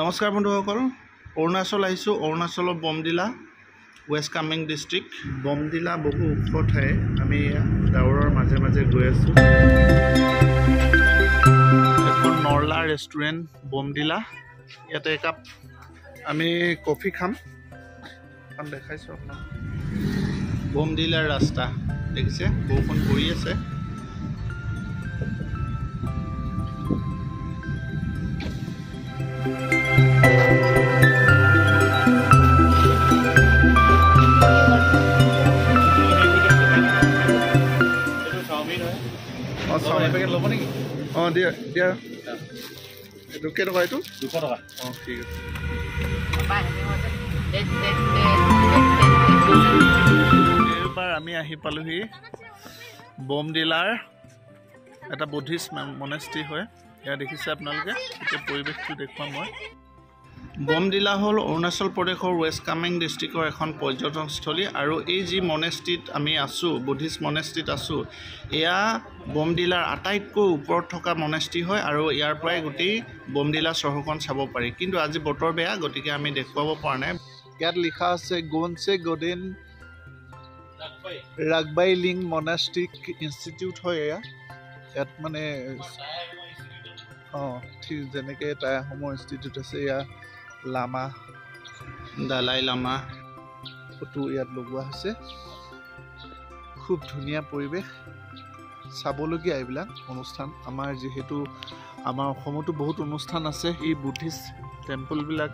নমস্কাৰ বন্ধুসকল, অৰুণাচল আহিছোঁ। অৰুণাচলৰ বমডিলা ৱেষ্ট কামেং ডিষ্ট্ৰিক্ট। বমডিলা বহু ওখ ঠাই। আমি ডাৱৰৰ মাজে মাজে গৈ আছোঁ। এখন নৰলা ৰেষ্টুৰেণ্ট বমডিলা। ইয়াতে একাপ আমি কফি খাম। এখন দেখাইছোঁ আপোনাক। বমডিলাৰ ৰাস্তা দেখিছে, বৰষুণ পৰি আছে। দিয়া দিয়া এইটো কেইটকা? এইটো 200 টকা। ঠিক আছে। এইবাৰ আমি আহি পালোহি বমডিলাৰ এটা বুদ্ধিষ্ট মনেষ্ট্ৰী হয়। ইয়াত দেখিছে আপোনালোকে। এতিয়া পৰিৱেশটো দেখুৱাম মই। বমডিলা হ'ল অৰুণাচল প্ৰদেশৰ ৱেষ্ট কামেং ডিষ্ট্ৰিক্টৰ এখন পৰ্যটনস্থলী। আৰু এই যি মনেষ্ট্ৰীত আমি আছোঁ, বুদ্ধিষ্ট মনেষ্ট্ৰীত আছোঁ, এয়া বমডিলাৰ আটাইতকৈ ওপৰত থকা মনেষ্ট্ৰী হয়। আৰু ইয়াৰ পৰাই গোটেই বমডিলা চহৰখন চাব পাৰি। কিন্তু আজি বতৰ বেয়া, গতিকে আমি দেখুৱাব পৰা নাই। ইয়াত লিখা আছে গোনছে গোডেন ৰাগবাই লিং মনাষ্টিক ইনষ্টিটিউট হয় এয়া। ইয়াত মানে ঠিক যেনেকৈ টাই আহোমৰ ইনষ্টিটিউট আছে, এয়া লামা দালাই লামা ফটো ইয়াত লগোৱা হৈছে। খুব ধুনীয়া পৰিৱেশ, চাবলগীয়া এইবিলাক অনুষ্ঠান। আমাৰ যিহেতু আমাৰ অসমতো বহুত অনুষ্ঠান আছে, এই বুদ্ধিষ্ট টেম্পলবিলাক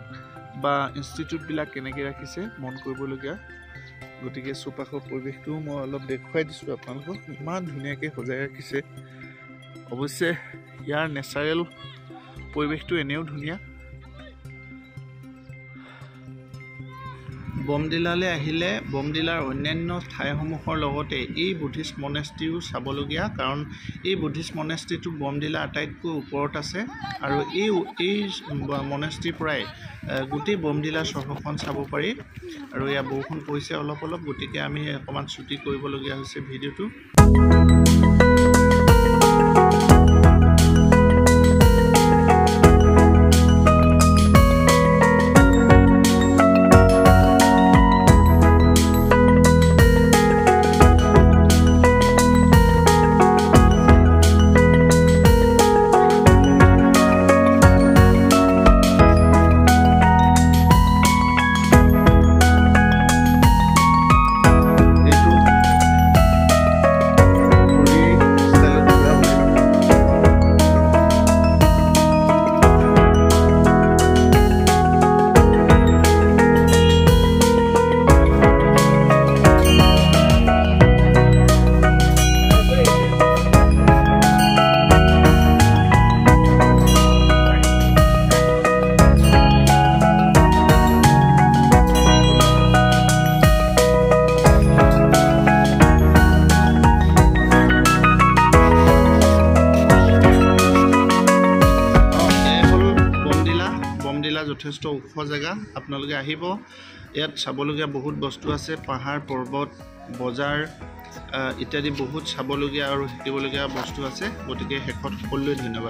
বা ইনষ্টিটিউটবিলাক কেনেকৈ ৰাখিছে মন কৰিবলগীয়া। গতিকে চৌপাশৰ পৰিৱেশটোও মই অলপ দেখুৱাই দিছোঁ আপোনালোকক। ইমান ধুনীয়াকৈ সজাই ৰাখিছে। অৱশ্যে ইয়াৰ নেচাৰেল পৰিৱেশটো এনেও ধুনীয়া। বমডিলালৈ আহিলে বমডিলাৰ অন্যান্য ঠাইসমূহৰ লগতে এই বুদ্ধিষ্ট মনেষ্ট্ৰীও চাবলগীয়া, কাৰণ এই বুদ্ধিষ্ট মনেষ্ট্ৰীটো বমডিলা আটাইতকৈ ওপৰত আছে। আৰু এই মনেষ্ট্ৰীৰ পৰাই গোটেই বমডিলা চহৰখন চাব পাৰি। আৰু এয়া বৰষুণ পৰিছে অলপ অলপ, গতিকে আমি অকণমান ছুটি কৰিবলগীয়া হৈছে ভিডিঅ'টো। যথেষ্ট ওখ জেগা, আপোনালোকে আহিব। ইয়াত চাবলগীয়া বহুত বস্তু আছে। পাহাৰ পৰ্বত বজাৰ ইত্যাদি বহুত চাবলগীয়া আৰু শিকিবলগীয়া বস্তু আছে। গতিকে শেষত সকলোৱে ধন্যবাদ।